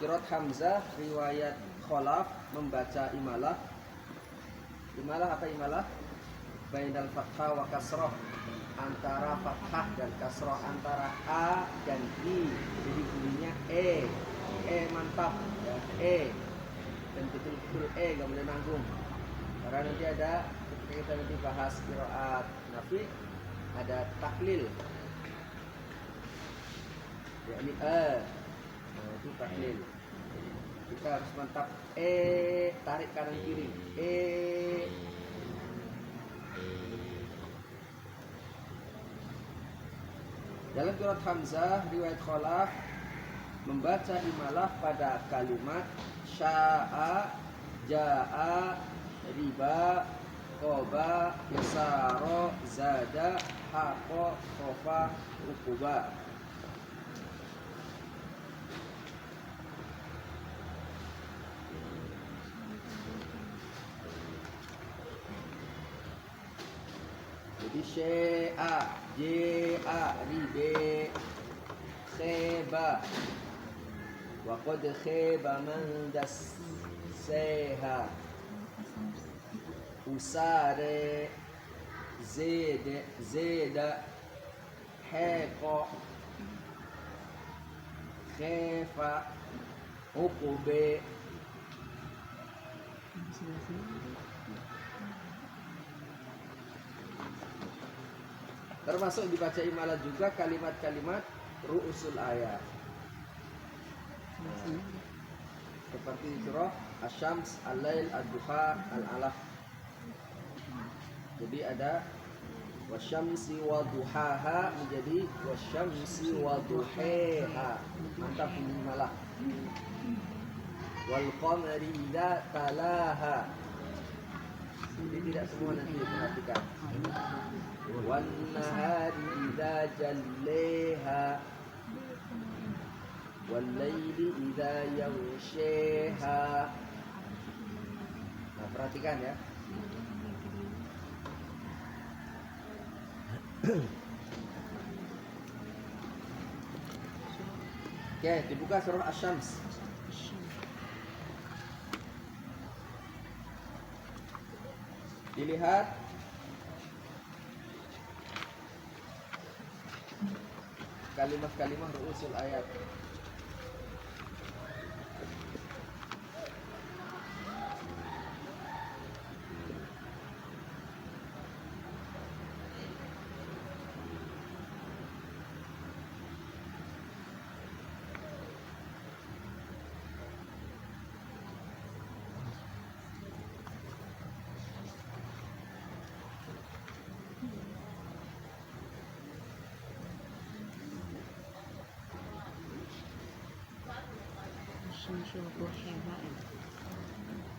Qiraat Hamzah riwayat Khalaf membaca imalah. Imalah apa imalah? Bainal fathah wa kasroh, antara fathah dan kasroh, antara a dan i. Jadi bunyinya mantap ya, dan betul-betul gak boleh nanggung. Karena nanti ada ketika kita nanti bahas qiraat Nafi ada taklil. Ya ini nah, itu taklil. Kita harus mantap tarik kanan kiri. Dalam qiraat Hamzah riwayat Khalaf membaca imalah pada kalimat sya'a, ja'a, riba, qoba, yasara, zada, haqa, khofa, uquba. Jadi sya'a, ja'a, riba, kheba, wa qad kheba man dassaha, usare, zeda, haqa, khefa, uqube. Termasuk dibaca imalah juga kalimat-kalimat ru'usul ayat. Seperti surah Asy-Syams, Al-Lail, Ad-Duha, Al-Alaq. Jadi ada wasyamsi wa duhaha menjadi wasyamsi wa duheha. Mantap ini malah. Wal qamari idza talaha. Jadi tidak semua nanti perhatikan. Wan nahari idza jalleha. Wal laili idza yaghshaha. Nah, perhatikan ya. Oke, dibuka surah Asy-Syams. Dilihat kalimat-kalimat ru'usul ayat.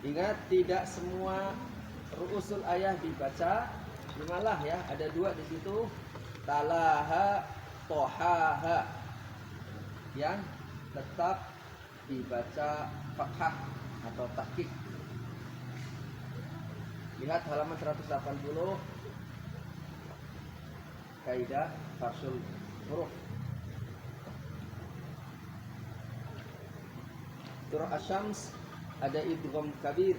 Ingat, tidak semua ru'usul ayah dibaca imalah ya. Ada dua di situ, talaha, tohaha, yang tetap dibaca fathah atau tahqiq. Lihat halaman 180 kaidah farsul huruf. Surah Asy-Syams ada idgham kabir,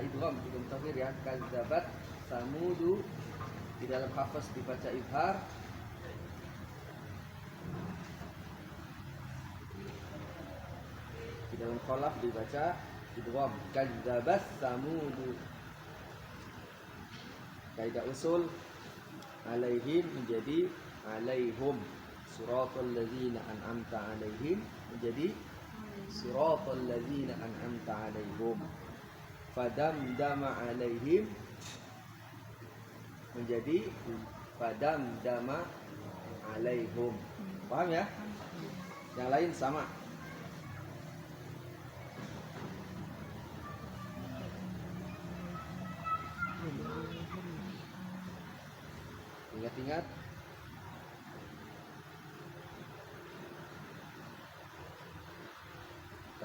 idgham kabir ya. Kadzabat samudu, di dalam hafaz dibaca izhar. Di dalam Khalaf dibaca idgham. Kadzabat samudu. Kaidah usul alaihim menjadi alaihum. Suratal ladzina an'amta alaihim menjadi siratal ladzina an'amta 'alaihim. Fadamdama 'alaihim menjadi fadamdama 'alaihim. Paham ya? Yang lain sama. Ingat-ingat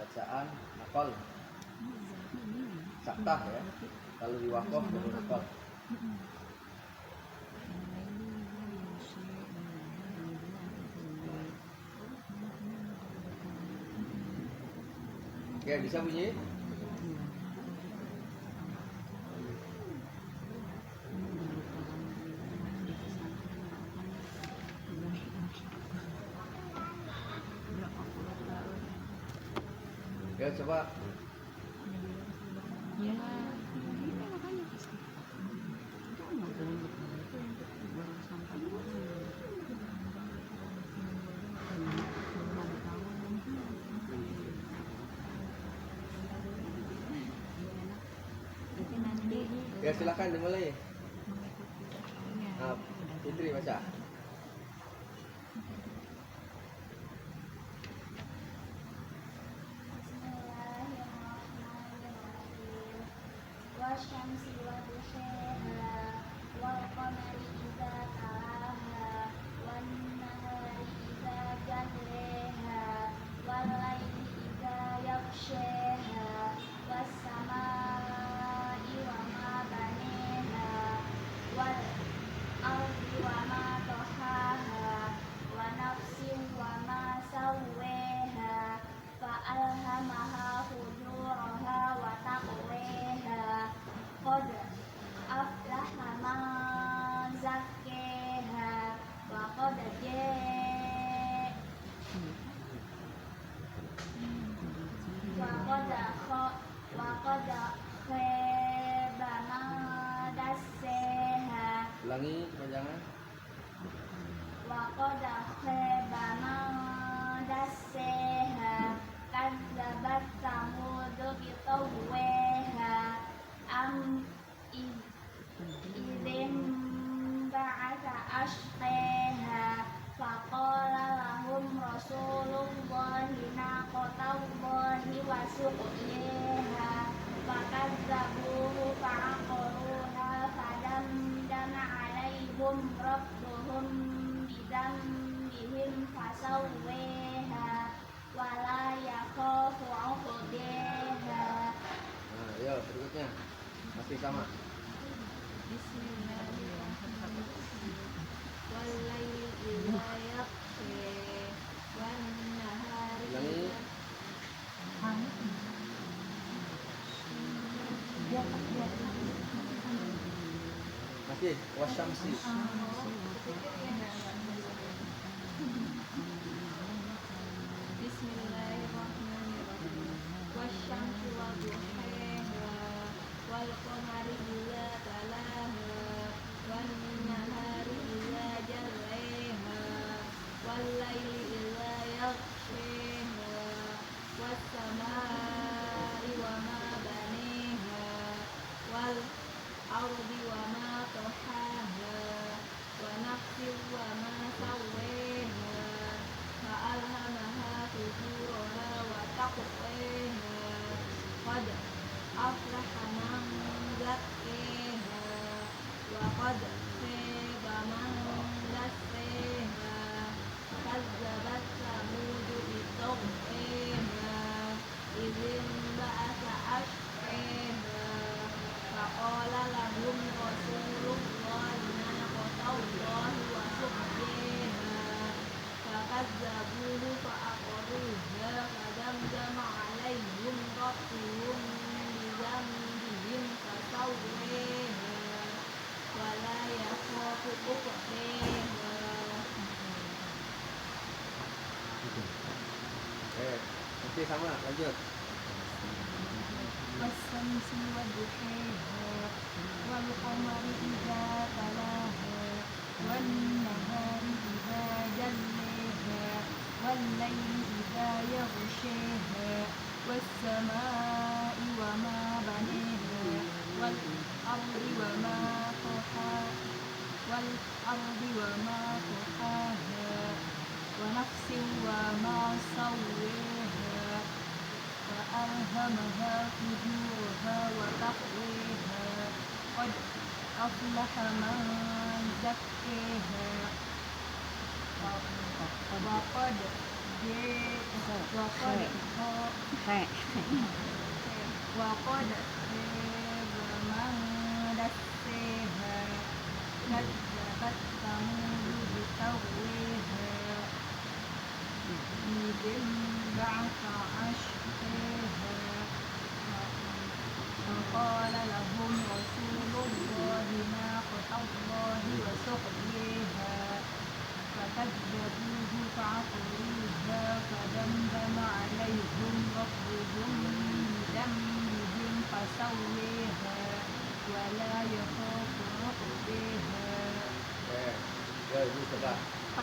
bacaan naqal, saktah ya. Kalau di waqaf baru naqal. Oke, bisa bunyi? Ya, coba. Ya, silakan dimulai. Nah, Fitri baca. Wasyamsi wa duhaha wal qamari idza talaha wan nahari idza jallaha wal laili idza yaghshaha was samaa'i wa ma banaha wal ardi wa ma tahaha wa nafsin wa ma sawwaha fa alhamaha fujuraha wa taqwaha qad aflaha man zakkaha wa qad khaba man dassaha. Ulangi panjangan. Wa qad khaba man dassaha kadzabat samud bi tawwaha am idzin ba'atha ashqaha faqala lahum rasulullahi naqatallahi wa suqiyaha fakadzabuhu fa'aqaruha fadamdama 'alaihim rabbuhum bidzambihim fasawwaha wa la yakhafu 'uqbaha. Nah, yuk berikutnya. Masih sama. Bismillahirrahmanirrahim. Wal laili idza yaghsha wan nahari Ulangi. Masih wasyamsi. Bismillahirrahmanirrahim. Wasyamsi wa duhaha wal qamari idza talaha wan nahari idza jallaha wal laili idza yaghshaha was samaa'i wa ma banaha wal ardi wa ma tahaha wa nafsin wa ma sawwaha fa alhamaha fujuraha wa taqwaha qad aflaha man zakkaha wa qad khaba man dassaha kazzabat samud bi tawwaha idzin ba'atha ashqaha faqala lahum rasulullahi naqatallahi wa suqiyaha fakadzabuhu fa'aqaruha fadamdama 'alaihim rabbuhum bidzambihim fasawwaha wa la yakhafu 'uqbaha. Masih sama, lanjut. Wasyamsi wa duhaha wal qamari idza talaha wan nahari idza jallaha wal laili idza yaghshaha was samaa'i wa ma banaha wal ardi wa ma tahaha wa nafsin wa ma sawwaha fa alhamaha fujuraha wa taqwaha qad aflaha man zakkaha wa qad khaba man dassaha kadzabat samud bi tawwaha idzin ba'atha ashqaha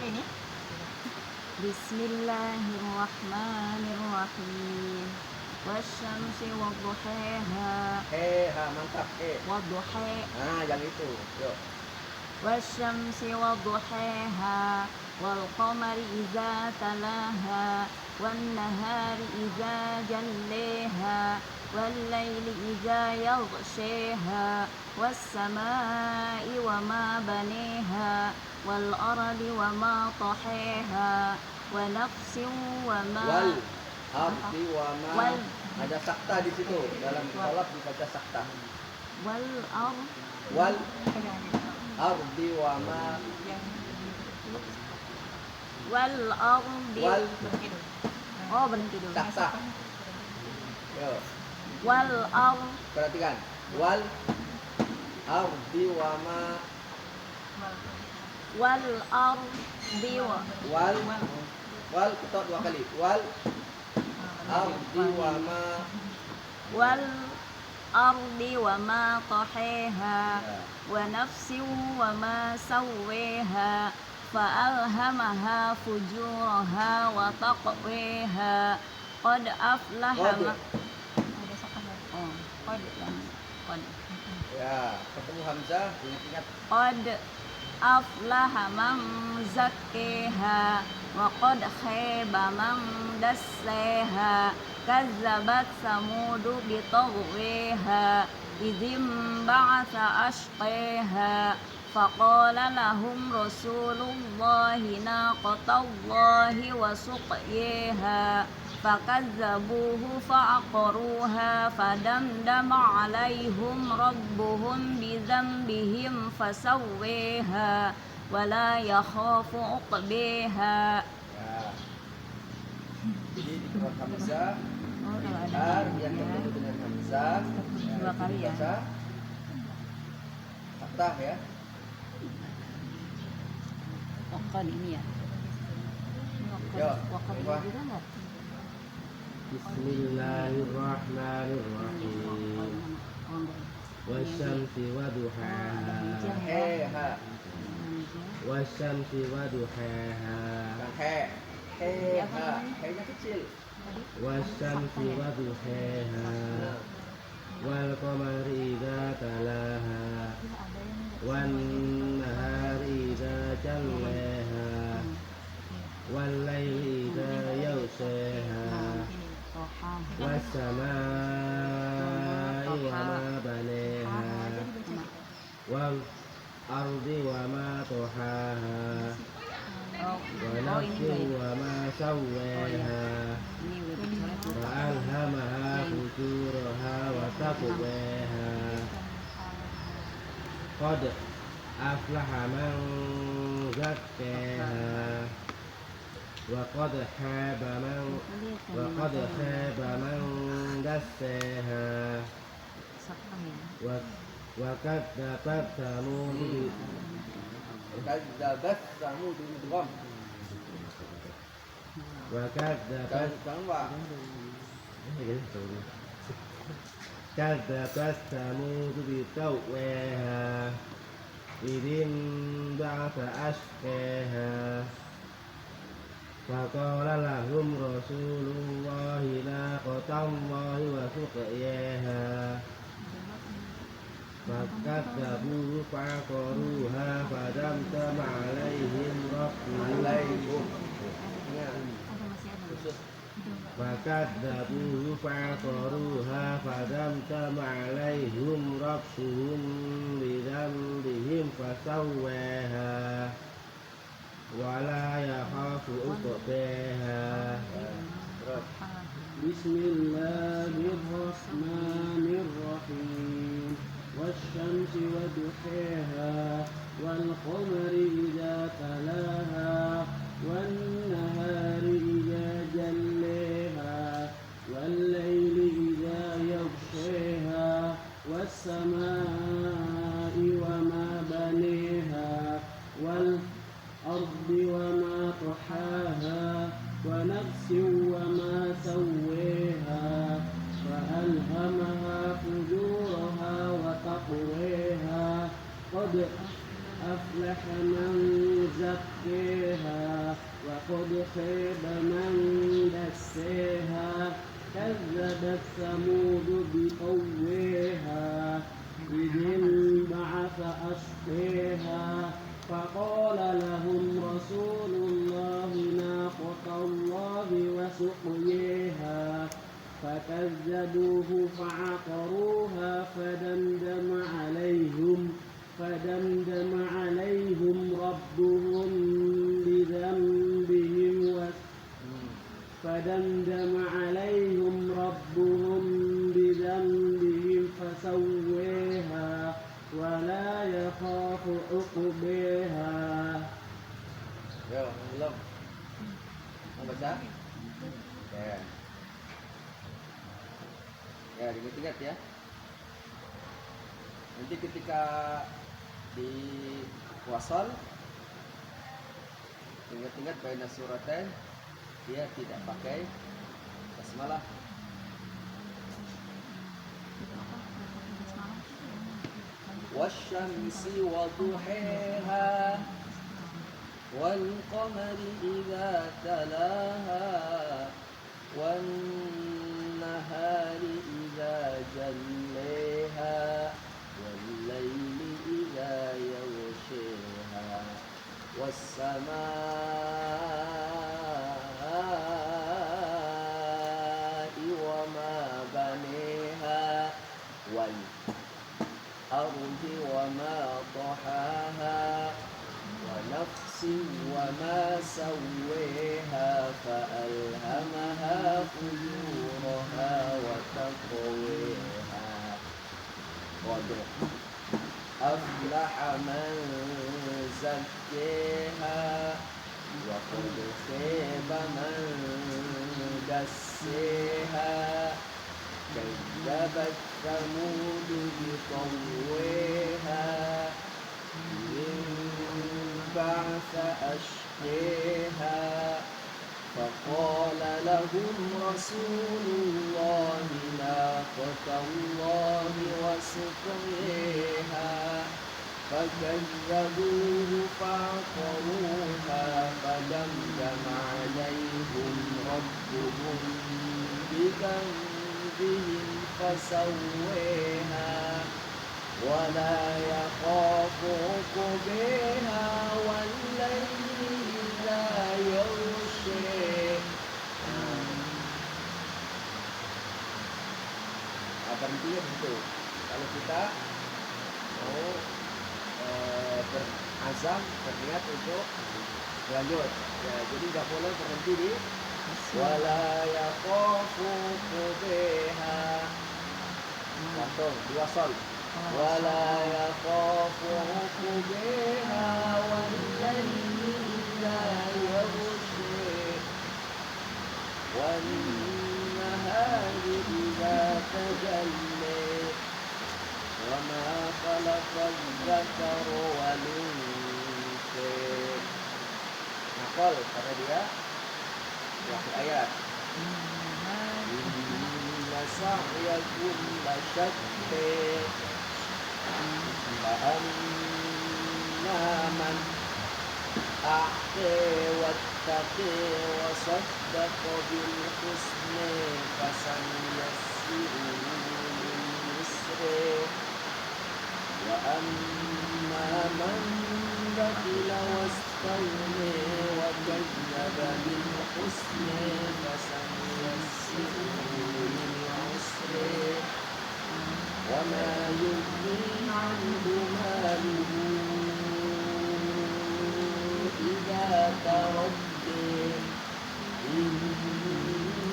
ini. Bismillahirrahmanirrahim. Wasyamsi wadduhaha. Mantap. Wadduha. Yang itu. Yuk. Wasyamsi wadduhaha. Wal qamari idza talaha. Wan nahari idza jallaha. Wal laili idza yaghshaha. Was samai wa ma baniha. Wal ardi wa ma tahaha. Wa nafsin wa ma Wal ardi wa ma. Wal. Ada sakta di situ. Dalam kolab dibaca sakta. wal ardi Wal ardi wa ma. wal ardi. Wal Oh, berhenti dulu. sakta. Yuk. Wal ardi. Perhatikan. Wal ardi wa ma. Wal ardi wa Wal kita 2 kali. Wal ardi wa ma. wal ardi wa ma tahaha. Ya. Wa nafsin wa ma sawwaha. Fa'alhamaha fujuraha wa taqwaha. Qad aflaha Qad. Oh, qad. Ya, ketemu hamzah, ingat-ingat. Qad aflaha man zakkaha wa qad khaba man dassaha. Kazzabat samudu bitaghwiha idzim ba'atsa ashqaha. Faqala lahum rasulullahi naqatallahi wa suqyaha. Fakazzabuhu fa'aqaruha fadamdama alaihim rabbuhum bidzambihim fasawwaha wala yakhafu uqbaha. Ya. Jadi di tempat hamzah, Oh, kalau ada ar yang ya. bertemu dengan hamzah. Dua kali ya. Baca fathah ya. Wakad ini ya. Yo, Wakad ini Wah. juga enggak? Bismillahirrahmanirrahim. Oh, enggak. Wasyamsi waduhaha. Ha. Wasyamsi waduhaha. Bukan ha. He-nya kecil. Wasyamsi waduhaha. Wal qamari idza talaha. Wan nahari idza jallaha. Wal laili idza yaghshaha. Was samai wa ma banaha. Wal ardi wa ma tahaha. Wa nafsin wa ma sawwaha. Fa'alhamaha fujuraha wa taqwaha. Qad aflaha man zakkaha. Wa qad khaba man dassaha. Wa kadzabat samud. Kadzabat samud bidgham. Wa kadzabat kadzabat samud bitawwaha. Idzin ba'atha ashqaha. Faqala lahum rasulullahi naqatallahi wa suqyaha. Fakadzabuhu fa'aqaruha fadamdama alaihim rabbuhum. Khusus. Fakadzabuhu fa'aqaruha fadamdama alaihim rabbuhum bidzambihim fasawwaha wala yakhafu uqbaha. Bismillahirrahmanirrahim. Wasyamsi waduhaha wal qamari idza talaha wan nahari idza jallaha wal laili idza yaghshaha was samai wa ma baniha wal ardi wa ma tahaha wa nafsin wa ma sawwaha fa'alhamaha fujuraha wa taqwaha qad aflaha man zakkaha ثمود بطويها إذ انبعث أشقيها فقال لهم رسول الله ناقة الله وسقياها فكذبوه فعقروها فدمدم عليهم ربهم بذنبهم فسويها ولا يخاف عقباها. Yo, belum. Mau baca? Ya. Ya, diingat-ingat ya. Nanti ketika di wasal, ingat-ingat baina suratain, dia tidak pakai basmalah. Wasyamsi wa duhaha wal qamari idza talaha wan nahari idza jallaha wal laili idza yaghshaha was samaa'i wa ma baniha wal ardi wa ma tahaha ونفس وما سويها فألهمها فجورها وتقويها قد أفلح من زكيها وقد خاب من دسيها كذبت ثمود بطغواها بعث أشقيها فقال لهم رسول الله ناقة الله وسقياها فكذبوه فعقروها فدمدم عليهم ربهم بذنبهم فسويها ولا يخاف عقباها والليل إذا يغشى. Berhentinya begitu. Kalau kita mau berazam, berniat untuk lanjut, ya, jadi nggak boleh berhenti di wala yakhafu uqbaha. Langsung diwasal. ولا يخاف عقباها والليل إذا يغشى والنهار إذا تجلى وما خلق الذكر والأنثى. Nakal kata dia waktu ayat inna sa'yakum lasyatta فأما من أعطى واتقى وصدق بالحسنى فسنيسره لليسرى وأما من بخل واستغنى وكذب بالحسنى فسنيسره للعسرى وما يغني عنه ماله إذا تردى إن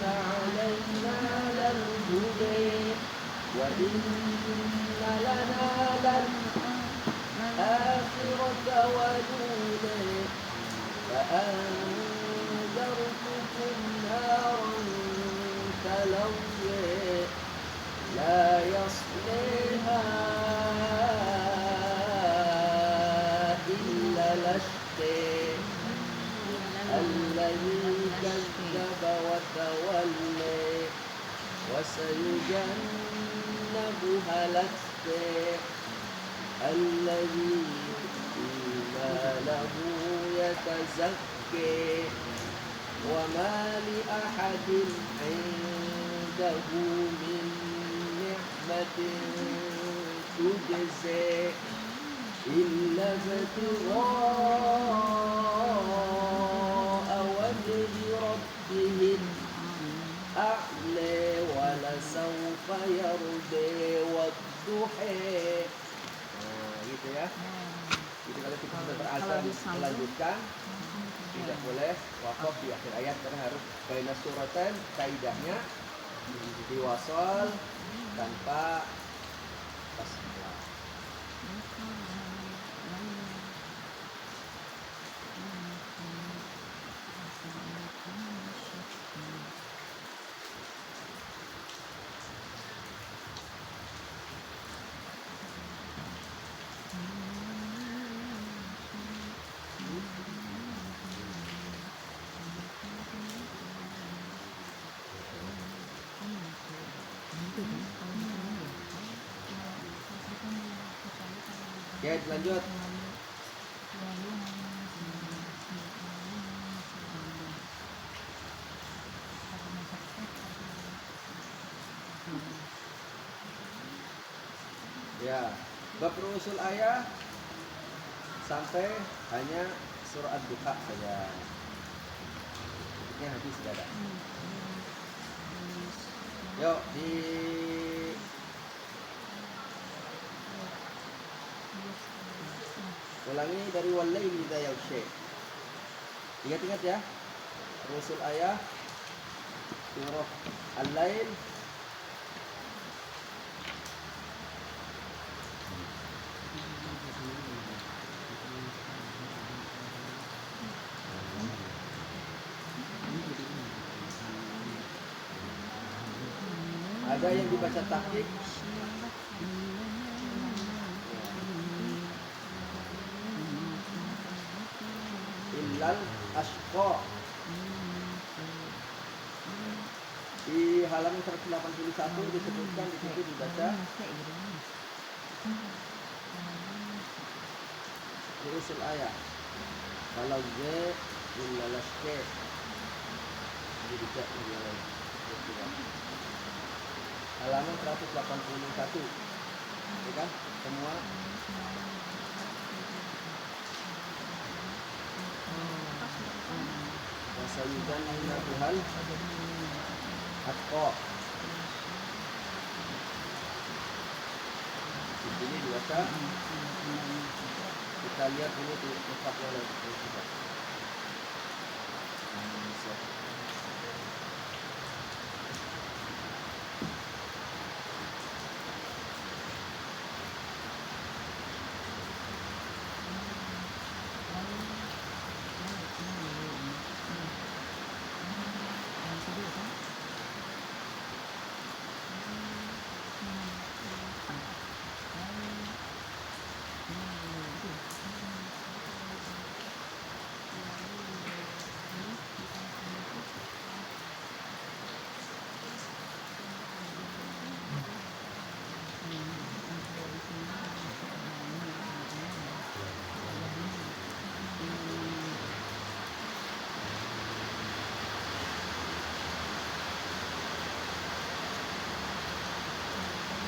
علينا للهدى وإن لنا للآخرة والأولى فأنذرتكم نارا تلظى لا يصليها إلا الأشقى الذي كذب وتولى وسيجنبها الأتقى الذي له يتزكى وما لأحد عند indahu min ni'matin tujza illa ibtigha'a wajhi rabbihil a'la wa la sawfa yarda wadduha. Nah, gitu ya. Jadi kalau kita sudah berasal melanjutkan, tidak boleh wakaf di akhir ayat karena harus baina suratan, kaidahnya diwasal tanpa basmalah. Oke, lanjut. Ya, bab rusul ayat sampai hanya surah Ad-Duha saja. Ini habis sudah ada. Yuk di ulangi dari walaili idza yaghsha. Ingat-ingat ya. Rusul ayat surah Al-Lail ada yang dibaca tahqiq illal ashqa. Di halaman 181 disebutkan di situ dibaca usul ayat kalau ze illal ashqa. Jadi tidak boleh. Halaman 181, ya kan? Semua wasayudan Tuhan atqa. Di sini dibaca. Kita lihat dulu di tempat yang lain.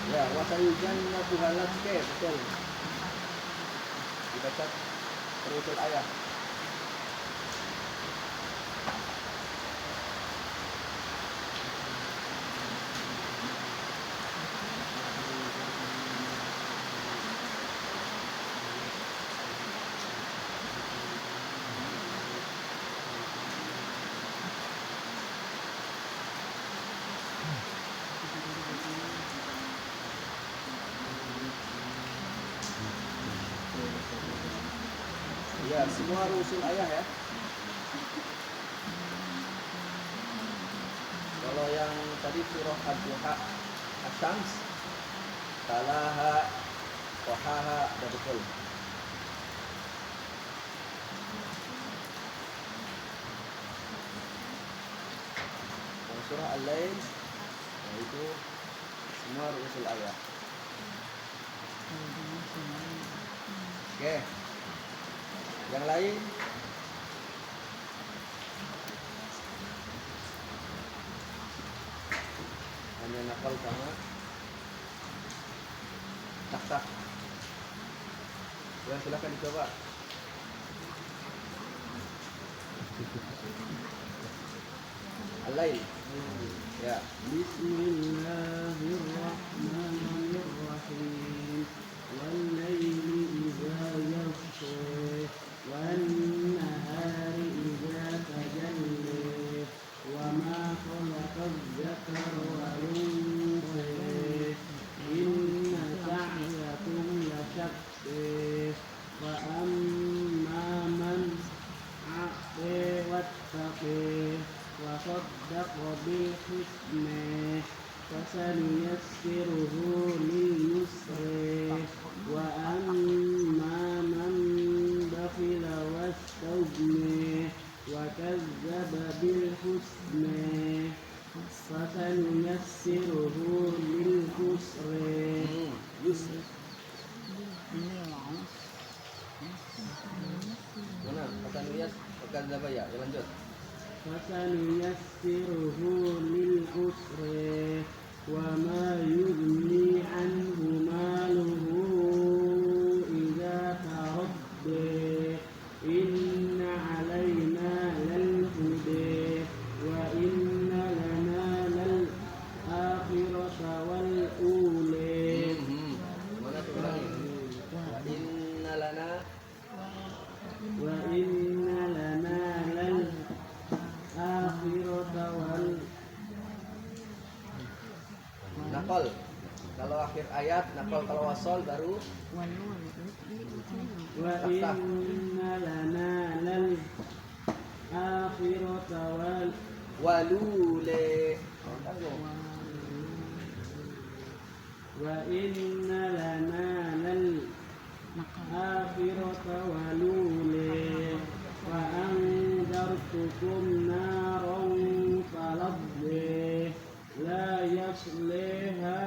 Ya, wasayujan nabuhalat ke betul. Dibaca terusul ayat. Ya, semua rusul ayah ya. Kalau yang tadi surah Ad-Duha, Asy-Syams, Talaha, Wahaha, sudah betul. Yang surah Al-Lail, itu semua rusul ayah. Oke. Yang lain hanya nakal sama tak. Ya, silakan dicoba. Al-lail. Ya. Bismillahirrahmanirrahim. Wal-laili idza yaghsha wan-nahari idza tajalla wa ma khalaqa-dz-dzakara wal-untha inna sa'yakum lashatta fa amma man a'ta wattaqa wa saddaqa bil husna fasanuyassiruhu lil yusra wa amma man bakhila wastaghna wa kazzaba bil husna fasanuyassiruhu lil yusra. Ini mau. Mana? Kata Niyas, kata Zabaya. Ya, lanjut. fasanuyassiruhu lil usra wa ma yughni anhu maluhu idza taradda inna alaina lal huda wa inna lana lal akhirata wal ula. Mana tuh ulangi? Wa inna lana Wa inna lana lal akhirata wal nakal. Kalau akhir ayat, nakal kalau wasol baru Walu. wa inna lana lal akhirata wal walule. wa inna lana lal akhirata walule wa anzartukum naran talazza la yasliha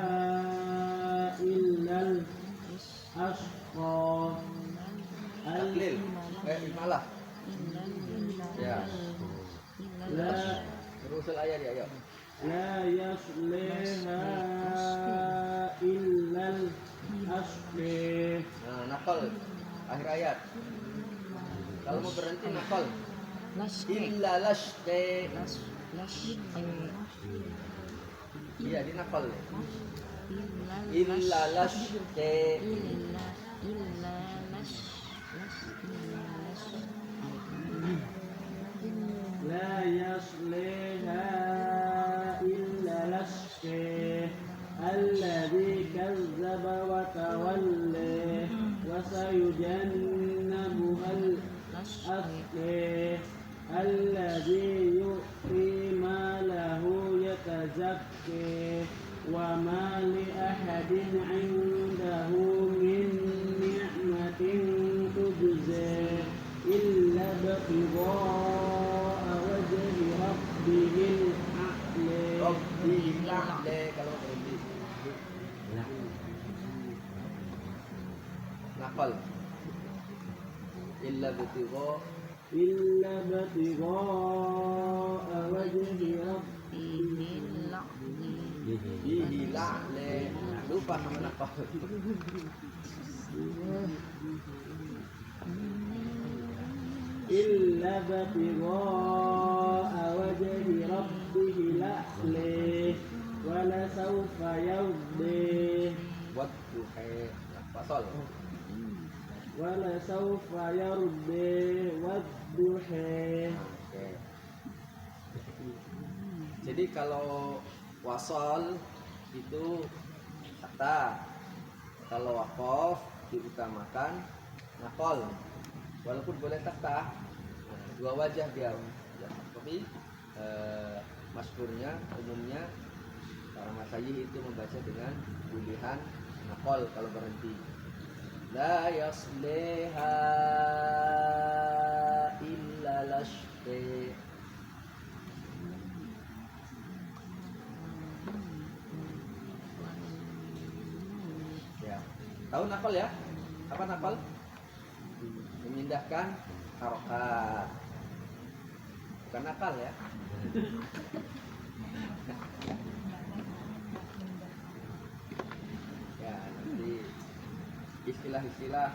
illa al ashqa Taklil. Imalah. Ya. la Terusul ayat ya, ayo. la yasliha illa al ashqa. Nah, nakal. Akhir ayat. Kalau mau berhenti nakal. Illa lashte. Iya, di nakal. Illa lashte. لا يصليها إلا الأشقى الذي كذب وتولى وسيجنبها الأتقى الذي يؤتي ماله يتزكى وما لأحد عنده من نعمة تجزى إلا ابتغاء وجه ربه الأعلى. Rabbil a'la kalau berhenti. Nakal. Illa bitigha إلا ابتغاء وجه ربه bihi la'la. Lupa sama nakal. إلا ابتغاء وجه ربه الأعلى ولسوف يرضي Wadduha. Fasal. ولسوف يرضي والضحى. Oke. Jadi kalau wasal itu kata, kalau waqaf diutamakan nakal. Walaupun boleh kata, dua wajah dia. Ya, tapi masyhurnya umumnya para masyayikh itu membaca dengan pilihan nakal kalau berhenti. La yasliha illa lashte. Ya. Tahu nakal ya? Apa nakal? Memindahkan harokat. Bukan nakal ya. istilah-istilah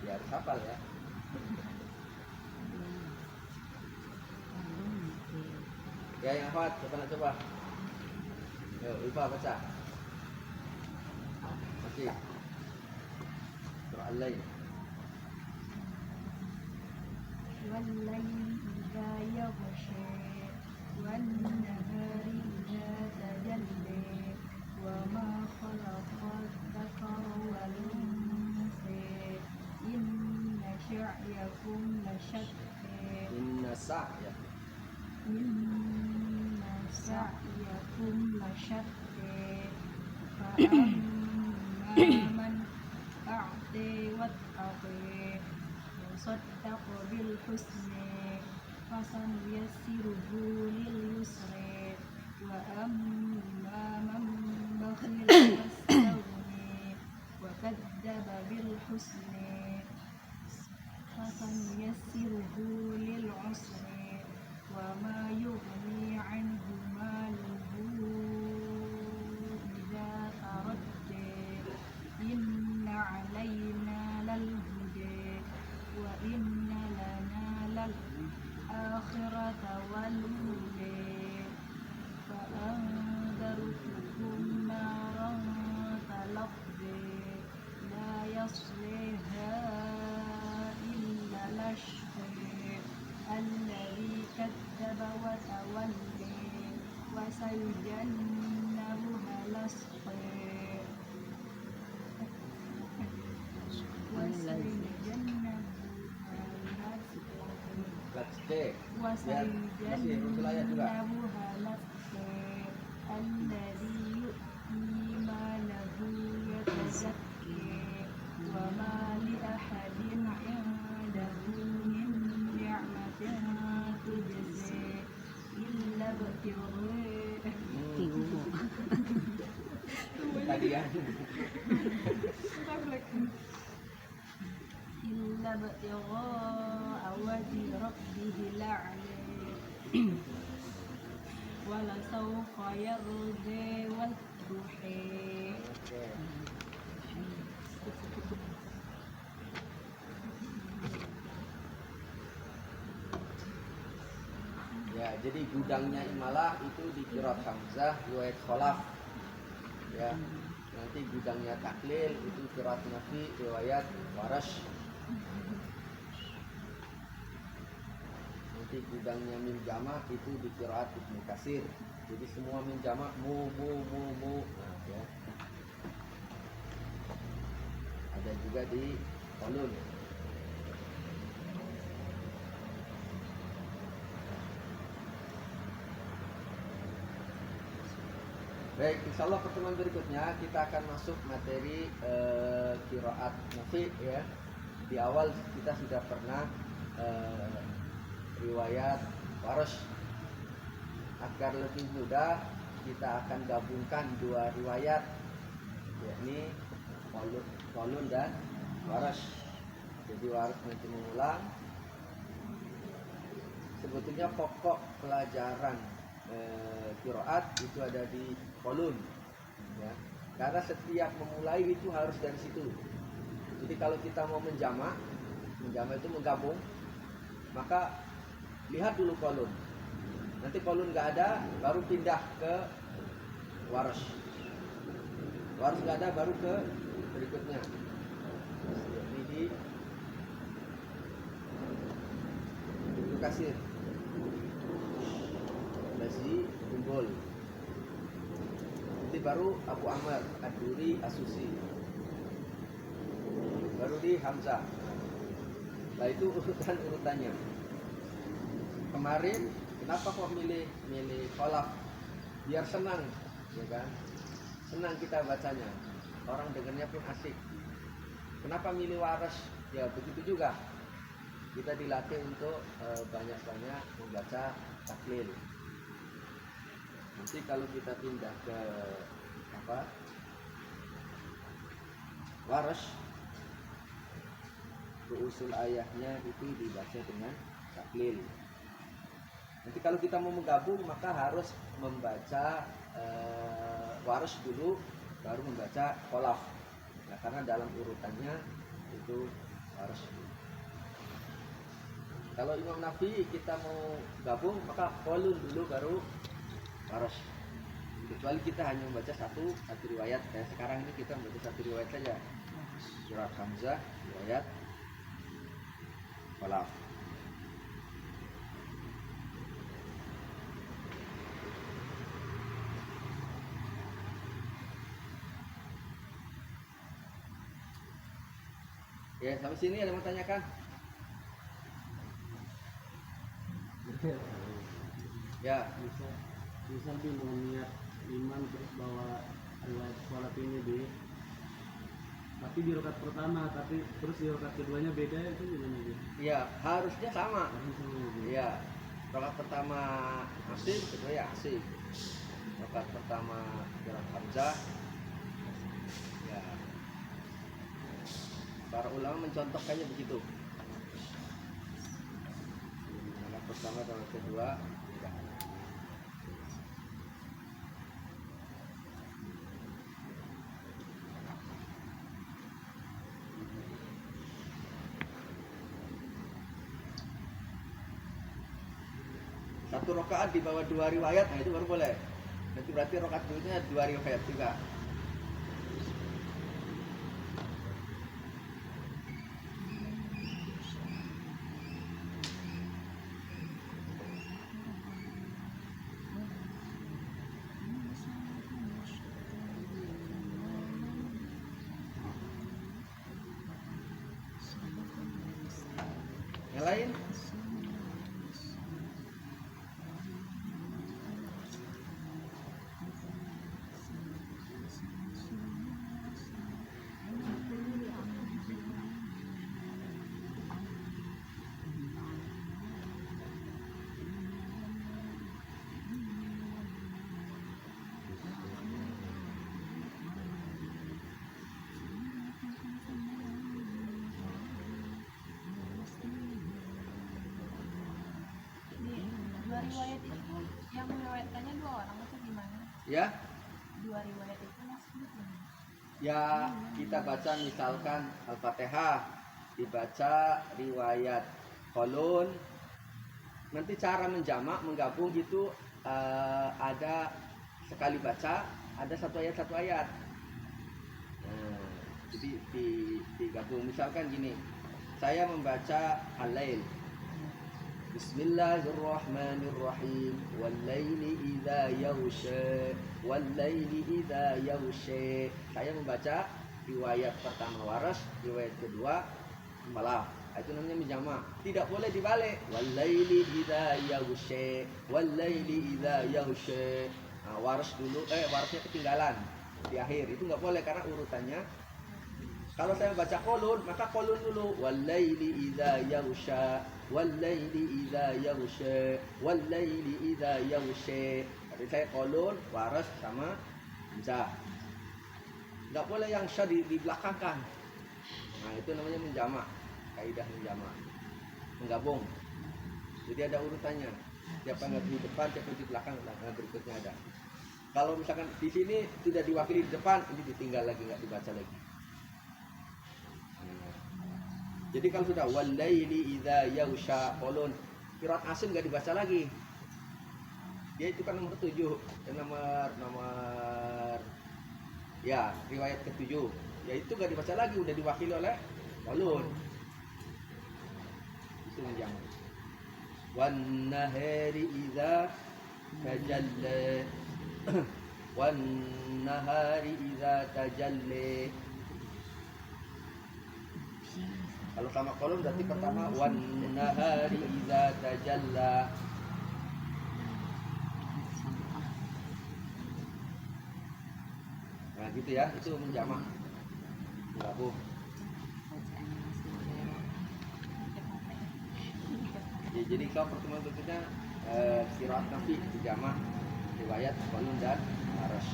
ya harus hafal ya. Ya yang hafal, coba nak coba. Yuk, Ulfa baca. Masih. Surah Al-Lail. والليل إذا يغشى والنهار إذا تجلى وما خلق الذكر والأنثى إن سعيكم لشتى Inna sa'ya. إن سعيكم لشتى فأما من أعطى واتقى وصدق بالحسنى فسنيسره لليسر وأما من بخل واستغنى وكذب بالحسنى فسنيسره للعسر وما يغني عنه ماله إذا تردى إن علينا للهدى وإن لنا للآخرة والأولى فأنذرتكم نارا تلظى لا يصليها إلا الأشقى الذي كذب وتولى وسيجنبها الأشقى Masih usul ayat juga. الذي يؤتي ماله يتزكى وما لأحد عنده من نعمة تجزى إلا ابتغاء Tadi ya. إلا ابتغاء وجه ربه الأعلى ولسوف يرضى والضحى Ya, jadi gudangnya imalah itu di qiraat Hamzah, riwayat Khalaf. Ya. Nanti gudangnya taklil itu qiraat Nafi, riwayat Warash. Nanti gudangnya mim jamak itu di qiraat Ibnu Katsir. Jadi semua mim jamak mu. Nah, ya. Ada juga di Qalun. Baik, insya Allah pertemuan berikutnya kita akan masuk materi qiraat Nafi ya. Di awal kita sudah pernah riwayat Warash. Agar lebih mudah kita akan gabungkan dua riwayat, yakni Qalun dan Warash. Jadi Warash nanti mengulang. Sebetulnya pokok pelajaran qiraat itu ada di Qalun ya. Karena setiap memulai itu harus dari situ. Jadi kalau kita mau menjamak itu menggabung, maka lihat dulu Qalun. Nanti Qalun nggak ada, baru pindah ke Warash. Warash nggak ada, baru ke berikutnya. Ini di Ibnu Katsir. Lazi Unggul. Nanti baru Abu Amr Ad-Duri As-Susi. Baru di Hamzah. Nah itu urutannya. Kemarin kenapa kok milih Khalaf? Biar senang, ya kan? Senang kita bacanya. Orang dengarnya pun asik. Kenapa milih Warash? Ya begitu juga. Kita dilatih untuk banyak-banyak membaca taklil. Nanti kalau kita pindah ke Warash, usul ayahnya itu dibaca dengan taklil. Nanti kalau kita mau menggabung maka harus membaca Warash dulu, baru membaca Khalaf. Nah, karena dalam urutannya itu harus. Kalau Imam Nafi kita mau gabung maka kolun dulu baru harus. Kecuali kita hanya membaca satu riwayat. Kayak sekarang ini kita membaca satu riwayat saja. Surat Hamzah, riwayat Khalaf. Ya, sampai sini ada yang mau tanyakan? Ya, misal dia mau niat iman terus bawa riwayat sholat ini tapi di rakaat pertama, tapi terus di rakaat keduanya beda, itu gimana dia? iya, harusnya sama. Harus sama dia. Iya, rakaat pertama asing, kedua ya asing. Rakaat pertama surat Hamzah. Ya, para ulama mencontohkannya begitu. Rakaat pertama dan kedua beda. Satu rakaat di bawah dua riwayat, nah itu baru boleh. Nanti berarti rakaat berikutnya dua riwayat juga. Yang lain? Dua riwayat itu yang meriwayatkannya dua orang atau gimana? Ya, Dua riwayat itu maksudnya gimana? ya kita baca misalkan Al-Fatihah, dibaca riwayat Qalun. Nanti cara menjamak, menggabung itu ada sekali baca, ada satu ayat. Nah, jadi digabung. Misalkan gini, saya membaca Al-Lail. Bismillahirrahmanirrahim. Wal-laili idza yaghsha. Wal-laili idza yaghsha. Saya membaca riwayat pertama Waras, riwayat kedua Khalaf. Itu namanya menjamak. Tidak boleh dibalik. Wal-laili idza yaghsha. Wal-laili idza yaghsha. Nah, Waras dulu, Warasnya ketinggalan di akhir. Itu nggak boleh karena urutannya. Kalau saya baca Qalun, maka Qalun dulu. Wal-laili idza yaghsha. Wal-laili idza yaghsha. Wal-laili idza yaghsha. Jadi saya Qalun, Waras sama Hamzah. Enggak boleh yang sya di belakangkan. Nah, itu namanya menjamak. Kaidah menjamak. Menggabung. Jadi ada urutannya. Siapa yang di depan, siapa di belakang, nah berikutnya ada. Kalau misalkan di sini tidak diwakili di depan, ini ditinggal lagi, nggak dibaca lagi. Jadi kalau sudah wal-laili idza yaghsha Qalun, qiraat Asim enggak dibaca lagi. Dia itu kan nomor 7, nomor ya, riwayat ke-7. Ya itu enggak dibaca lagi, udah diwakili oleh Qalun. Itu yang wan nahari idza tajalla. Wan nahari idza tajalla. Kalau sama Qalun berarti pertama wan nahari idza tajalla. Nah gitu ya, itu menjamak. Gabung. Ya, jadi kalau pertemuan berikutnya qiraat Nafi dijamak riwayat Qalun dan Waras.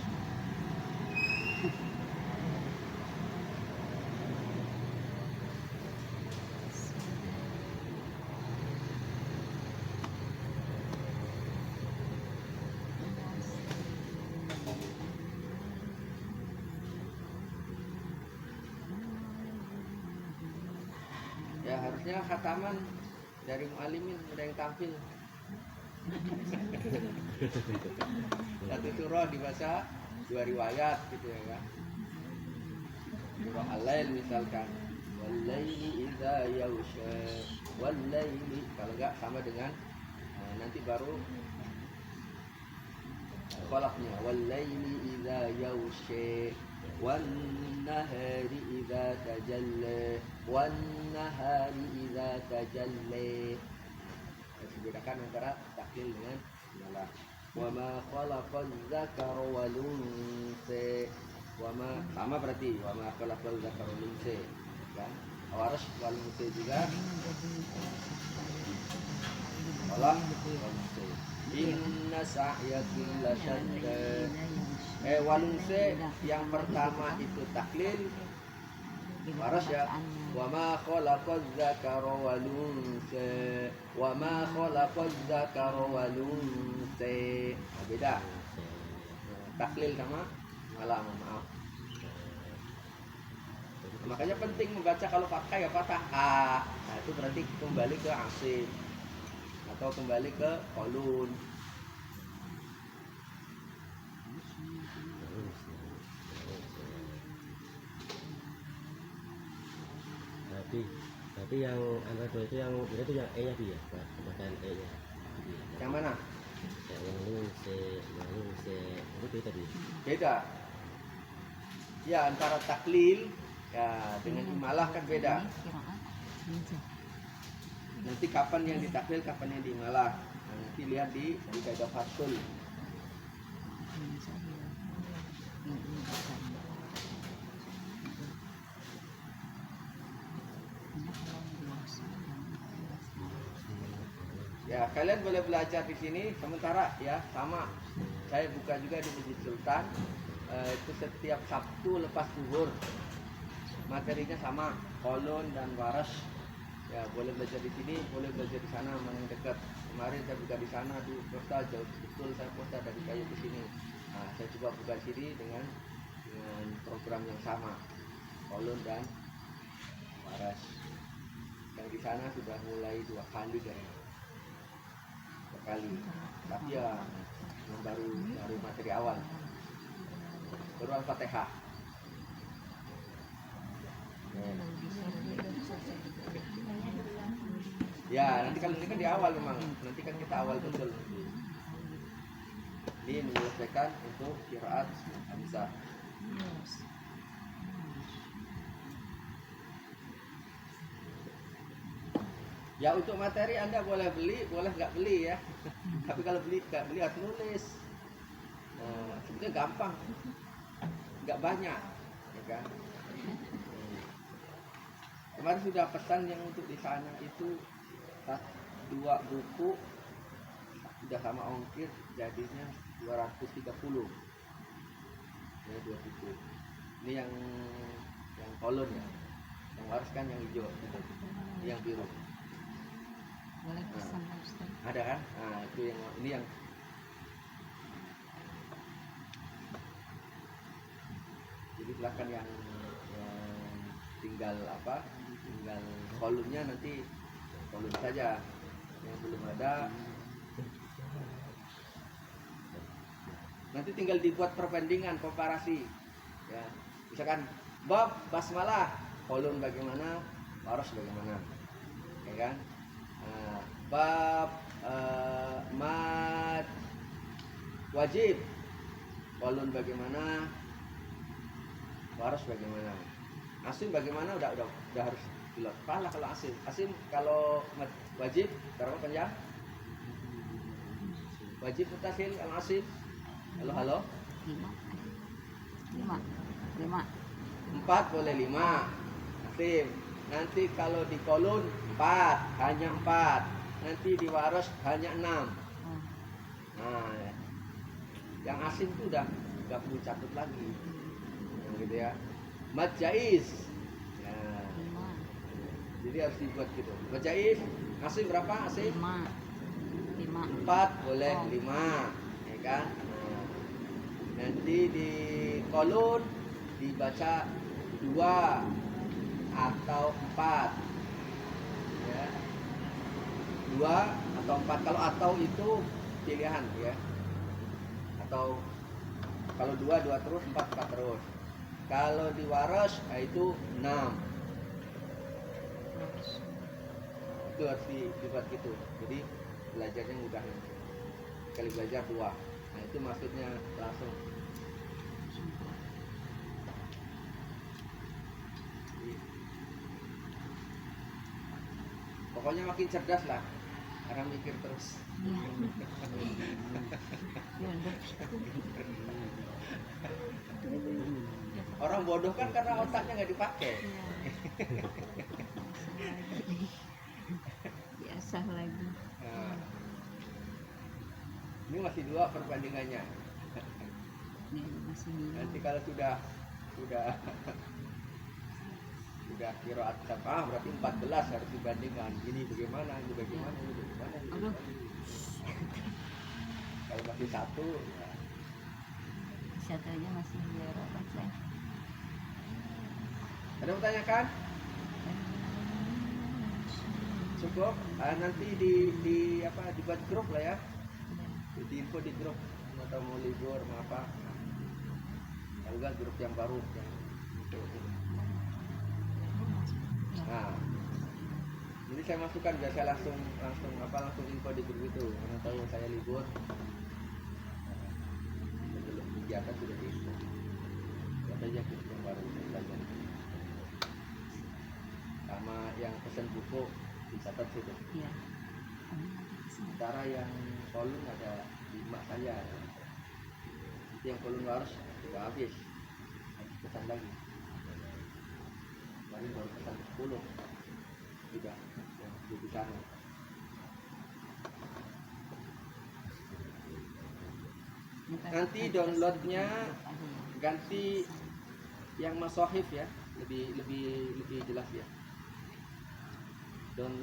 riwayatnya khataman dari muallimin, ada yang tampil. Satu surah dibaca 2 riwayat gitu ya kan. Surah Al-Lail misalkan, wal-laili idza yaghsha, wal-laili, kalau enggak sama dengan nanti baru qalafnya, wal-laili idza yaghsha, wan-nahari idza tajalla, wan-nahari idza tajalla. Harus dibedakan antara taklil dengan imalah. Wa ma khalaqaz dzakara wal unsa. Wa ma sama berarti wa ma khalaqaz dzakara wal unsa. Kan? Awaras wal unsa juga. Allah wal unsa. Inna sa'yakum lasyatta. Wal unsa yang pertama itu taklil. Waras ya. Wa ma khalaqaz dzakara wal unsa. Wa ma khalaqaz dzakara wal unsa. Beda. Taklil sama malah, maaf. Makanya penting membaca kalau fathah ya fathah a. Nah, itu berarti kembali ke asin atau kembali ke qalun. Berarti yang antara dua itu yang benar itu yang E-nya dia, bacaan E-nya. Yang mana? Yang lungse itu beda dia. Beda. Ya, antara taklil ya dengan imalah kan beda. Nanti kapan yang ditaklil, kapan yang diimalah. Nah, nanti lihat di kaidah fasul. Ya, kalian boleh belajar di sini sementara ya, sama. Saya buka juga di Masjid Sultan. Itu setiap Sabtu lepas zuhur. Materinya sama, kolon dan waras. Ya, boleh belajar di sini, boleh belajar di sana, mana yang dekat. Kemarin saya buka di sana di Posta, jauh betul saya Posta dari Kayu ke sini. Nah, saya coba buka sini dengan program yang sama, kolon dan waras. Yang di sana sudah mulai 2 kali kayaknya. Kali, tapi ya yang baru materi awal, baru Al-Fatihah. Ya, nanti kalau ini kan di awal memang, nanti kan kita awal betul. Ini menyelesaikan untuk qiraat Hamzah. Ya, untuk materi Anda boleh beli, boleh nggak beli ya. Tapi kalau nggak beli harus nulis. Nah, sebetulnya gampang, nggak banyak, ya kan. Kemarin sudah pesan yang untuk di sana itu 2 buku, sudah sama ongkir, jadinya 230. Ya, 2 buku. Ini yang kolon ya, yang waris kan yang hijau, gitu. Ini yang biru. Boleh pesan Ustaz. Ada kan? Nah, itu ini yang jadi silakan yang tinggal apa? Tinggal kolumnya nanti kolum saja. Yang belum ada nanti tinggal dibuat perbandingan, komparasi. Ya. Misalkan bab basmalah, kolum bagaimana, waras bagaimana. Ya kan? Bab mad wajib, kolon bagaimana, waras bagaimana, asim bagaimana, udah harus pilot pala. Kalau asim kalau mad wajib berapa panjang? Wajib mutasil kalau asim. Halo 5 4 boleh 5 asim. Nanti kalau di kolon 4, hanya 4. Nanti di waras hanya 6. Nah, yang asin itu udah nggak perlu catat lagi, gitu ya. Mad jaiz. Ya. Jadi harus dibuat gitu. Mad jaiz, asin berapa asin? 5 4 boleh 5, ya kan? Nah, nanti di kolon dibaca 2 atau 4. 2 atau 4. Kalau itu pilihan ya. Atau kalau 2 terus, 4 terus. Kalau di waras itu 6. Itu harus dibuat gitu. Jadi belajarnya mudah. Sekali belajar 2. Nah itu maksudnya langsung. Pokoknya makin cerdas lah. Karena mikir terus. Orang bodoh kan karena otaknya nggak dipakai. Biasa lagi. Nah, ini masih 2 perbandingannya. Ini masih Nanti kalau sudah qiraat sab'ah berarti 14 harus dibandingkan. Ini bagaimana, ini bagaimana, ini bagaimana, ini Aduh. bagaimana. Kalau masih 1 ya. Satu aja masih beberapa saya. Ada yang tanyakan? Cukup. Nanti dibuat grup lah ya. Di info di grup atau mau libur mau apa. Kalau enggak grup yang baru yang nah, jadi saya masukkan biar saya langsung info di grup itu. Karena tahu saya libur. Sebelum kegiatan sudah diinfo. Lihat aja grup yang baru saja. Sama yang pesan buku dicatat situ. Iya. Sementara yang kolom ada 5 saja. Itu yang kolom harus sudah habis. Harus pesan lagi. Kemarin baru pesan 10 sudah yang di sana. Nanti downloadnya ganti yang masahif ya, lebih jelas ya. Download